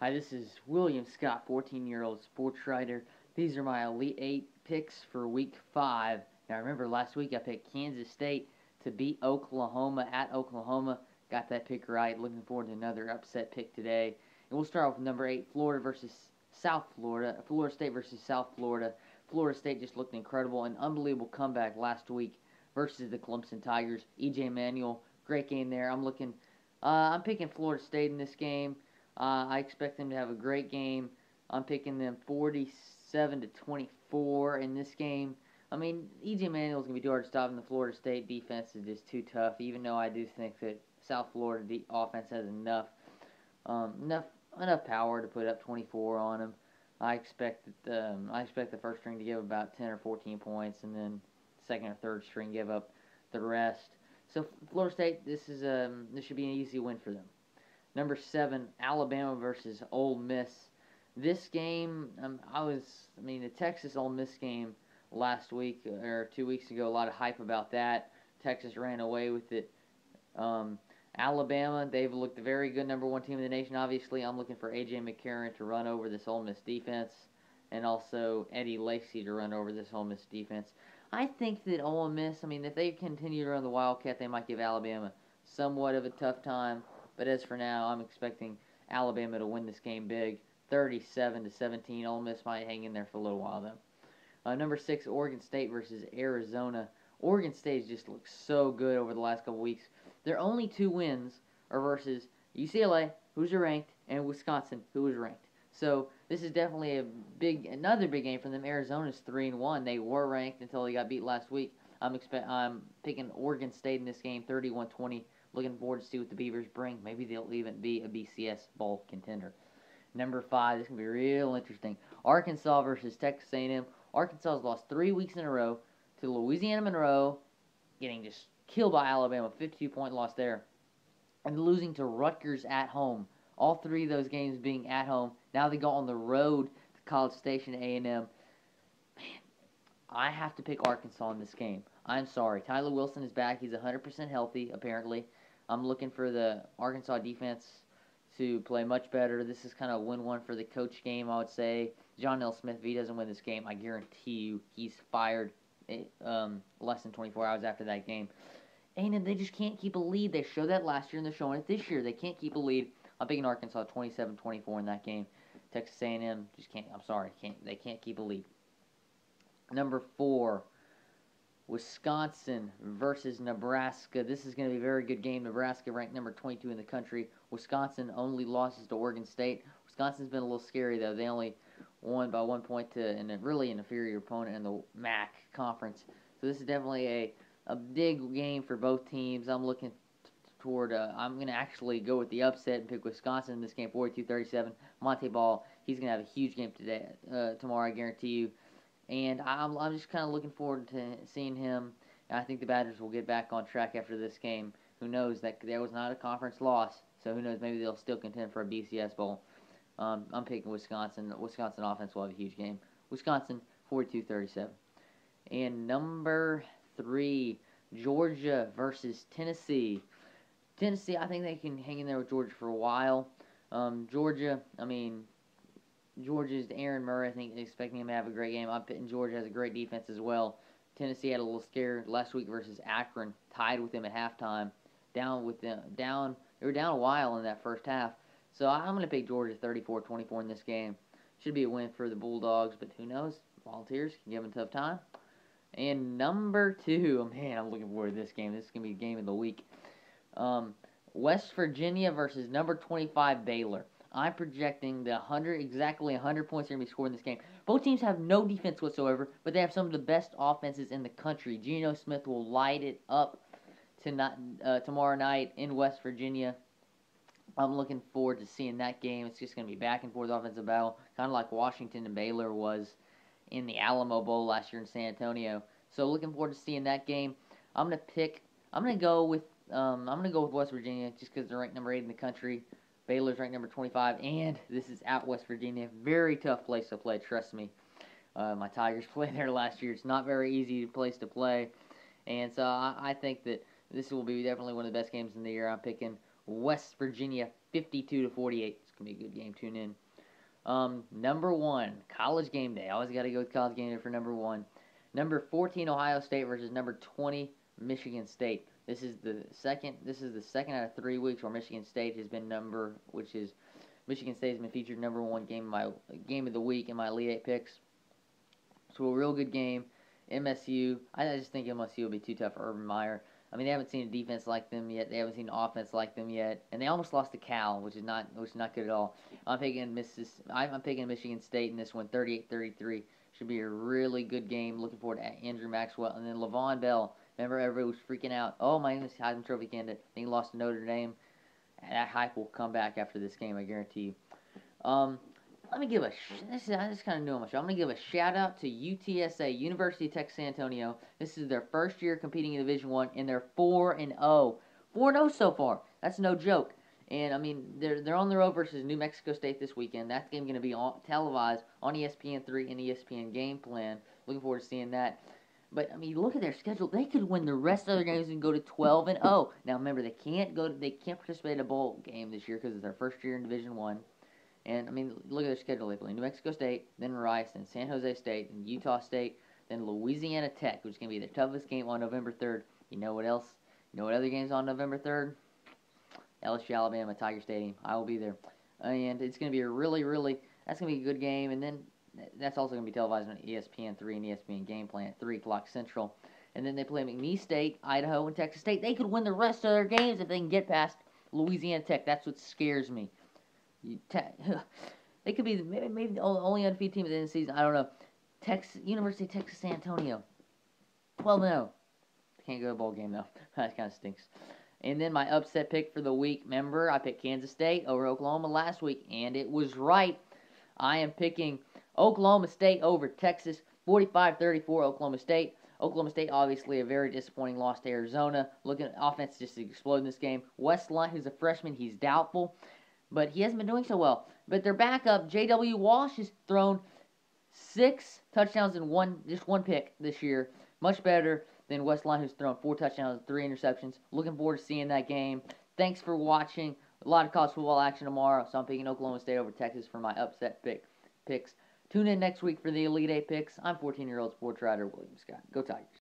Hi, this is William Scott, 14-year-old sports writer. These are my Elite 8 picks for Week 5. Now, remember, last week I picked Kansas State to beat Oklahoma at Oklahoma. Got that pick right. Looking forward to another upset pick today. And we'll start off with number 8, Florida versus South Florida. Florida State versus South Florida. Florida State just looked incredible. An unbelievable comeback last week versus the Clemson Tigers. E.J. Manuel, great game there. I'm picking Florida State in this game. I expect them to have a great game. I'm picking them 47 to 24 in this game. I mean, E.J. Manuel's going to be too hard to stop, and the Florida State defense is just too tough, even though I do think that South Florida offense has enough enough power to put up 24 on them. I expect the first string to give about 10 or 14 points, and then second or third string give up the rest. So Florida State, this should be an easy win for them. Number 7, Alabama versus Ole Miss. This game, the Texas Ole Miss game last week or 2 weeks ago. A lot of hype about that. Texas ran away with it. Alabama, they've looked a very good number 1 team in the nation. Obviously, I'm looking for A.J. McCarron to run over this Ole Miss defense, and also Eddie Lacy to run over this Ole Miss defense. I think that Ole Miss, if they continue to run the Wildcat, they might give Alabama somewhat of a tough time. But as for now, I'm expecting Alabama to win this game big, 37 to 17. Ole Miss might hang in there for a little while though. Number 6, Oregon State versus Arizona. Oregon State just looks so good over the last couple weeks. Their only 2 wins are versus UCLA, who's ranked, and Wisconsin, who is ranked. So this is definitely another big game for them. Arizona's 3-1. They were ranked until they got beat last week. I'm picking Oregon State in this game, 31-20. Looking forward to see what the Beavers bring. Maybe they'll even be a BCS bowl contender. Number 5, this is going to be real interesting. Arkansas versus Texas A&M. Arkansas has lost 3 weeks in a row to Louisiana Monroe, getting just killed by Alabama, 52-point loss there, and losing to Rutgers at home. All 3 of those games being at home. Now they go on the road to College Station A&M. Man, I have to pick Arkansas in this game. I'm sorry. Tyler Wilson is back. He's 100% healthy, apparently. I'm looking for the Arkansas defense to play much better. This is kind of a win-1 for the coach game, I would say. John L. Smith, if he doesn't win this game, I guarantee you he's fired less than 24 hours after that game. And they just can't keep a lead. They showed that last year, and they're showing it this year. They can't keep a lead. I'm picking Arkansas 27-24 in that game. Texas A&M just can't. I'm sorry, they can't keep a lead. Number 4, Wisconsin versus Nebraska. This is going to be a very good game. Nebraska ranked number 22 in the country. Wisconsin only losses to Oregon State. Wisconsin's been a little scary, though. They only won by 1 point to a really inferior opponent in the MAC conference. So this is definitely a big game for both teams. I'm looking toward, I'm going to actually go with the upset and pick Wisconsin in this game, 42-37. Monte Ball, he's going to have a huge game tomorrow, I guarantee you. And I'm just kind of looking forward to seeing him. And I think the Badgers will get back on track after this game. Who knows? That was not a conference loss, so who knows? Maybe they'll still contend for a BCS bowl. I'm picking Wisconsin. Wisconsin offense will have a huge game. Wisconsin, 42-37. And number 3, Georgia versus Tennessee. Tennessee, I think they can hang in there with Georgia for a while. Georgia's Aaron Murray. I think expecting him to have a great game. I'm betting Georgia has a great defense as well. Tennessee had a little scare last week versus Akron, tied with them at halftime. They were down a while in that first half. So I'm going to pick Georgia 34-24 in this game. Should be a win for the Bulldogs, but who knows? Volunteers can give them a tough time. And number 2, man, I'm looking forward to this game. This is going to be the game of the week. West Virginia versus number 25 Baylor. I'm projecting exactly 100 points are going to be scored in this game. Both teams have no defense whatsoever, but they have some of the best offenses in the country. Geno Smith will light it up tomorrow night in West Virginia. I'm looking forward to seeing that game. It's just going to be back and forth offensive battle, kind of like Washington and Baylor was in the Alamo Bowl last year in San Antonio. So looking forward to seeing that game. I'm going to go with West Virginia just because they're ranked number 8 in the country. Baylor's ranked number 25, and this is at West Virginia. Very tough place to play, trust me. My Tigers played there last year. It's not very easy place to play. And so I think that this will be definitely one of the best games in the year. I'm picking West Virginia 52-48. going to be a good game. Tune in. Number 1, College Game Day. I always got to go with College Game Day for number 1. Number 14, Ohio State versus number 20, Michigan State. This is the second out of 3 weeks where Michigan State has been Michigan State has been featured number 1 game of the week in my Elite 8 picks. So a real good game. MSU, I just think MSU will be too tough for Urban Meyer. I mean, they haven't seen a defense like them yet. They haven't seen an offense like them yet, and they almost lost to Cal, which is not good at all. I'm picking Michigan State in this one, 38-33. Should be a really good game. Looking forward to Andrew Maxwell, and then LaVon Bell. Remember, everybody was freaking out. Oh, my goodness, Heisman Trophy candidate. He lost to Notre Dame. That hype will come back after this game, I guarantee you. Let me give I just kind of knew on my show. I'm going to give a shout out to UTSA, University of Texas San Antonio. This is their first year competing in Division I, and they're 4-0. 4-0 so far. That's no joke. And I mean, they're on the road versus New Mexico State this weekend. That game going to be televised on ESPN3 and ESPN Game Plan. Looking forward to seeing that. But I mean, look at their schedule. They could win the rest of their games and go to 12-0. Now remember, they can't participate in a bowl game this year because it's their first year in Division I. And, I mean, look at their schedule. They play New Mexico State, then Rice, then San Jose State, then Utah State, then Louisiana Tech, which is going to be their toughest game on November 3rd. You know what else? You know what other games on November 3rd? LSU, Alabama, Tiger Stadium. I will be there. And it's going to be that's going to be a good game. And then that's also going to be televised on ESPN3 and ESPN Game Plan at 3 o'clock Central. And then they play McNeese State, Idaho, and Texas State. They could win the rest of their games if they can get past Louisiana Tech. That's what scares me. They could be maybe the only undefeated team at the end of the season. I don't know. University of Texas San Antonio. 12-0. Can't go to a bowl game, though. That kind of stinks. And then my upset pick for the week. Remember, I picked Kansas State over Oklahoma last week, and it was right. I am picking Oklahoma State over Texas. 45-34 Oklahoma State. Oklahoma State, obviously, a very disappointing loss to Arizona. Looking at offense just explode in this game. Westline, who's a freshman, he's doubtful. But he hasn't been doing so well. But their backup, J.W. Walsh, has thrown 6 touchdowns and just one pick this year. Much better than Westline, who's thrown 4 touchdowns and 3 interceptions. Looking forward to seeing that game. Thanks for watching. A lot of college football action tomorrow, so I'm picking Oklahoma State over Texas for my upset picks. Tune in next week for the Elite 8 picks. I'm 14-year-old sports writer William Scott. Go Tigers.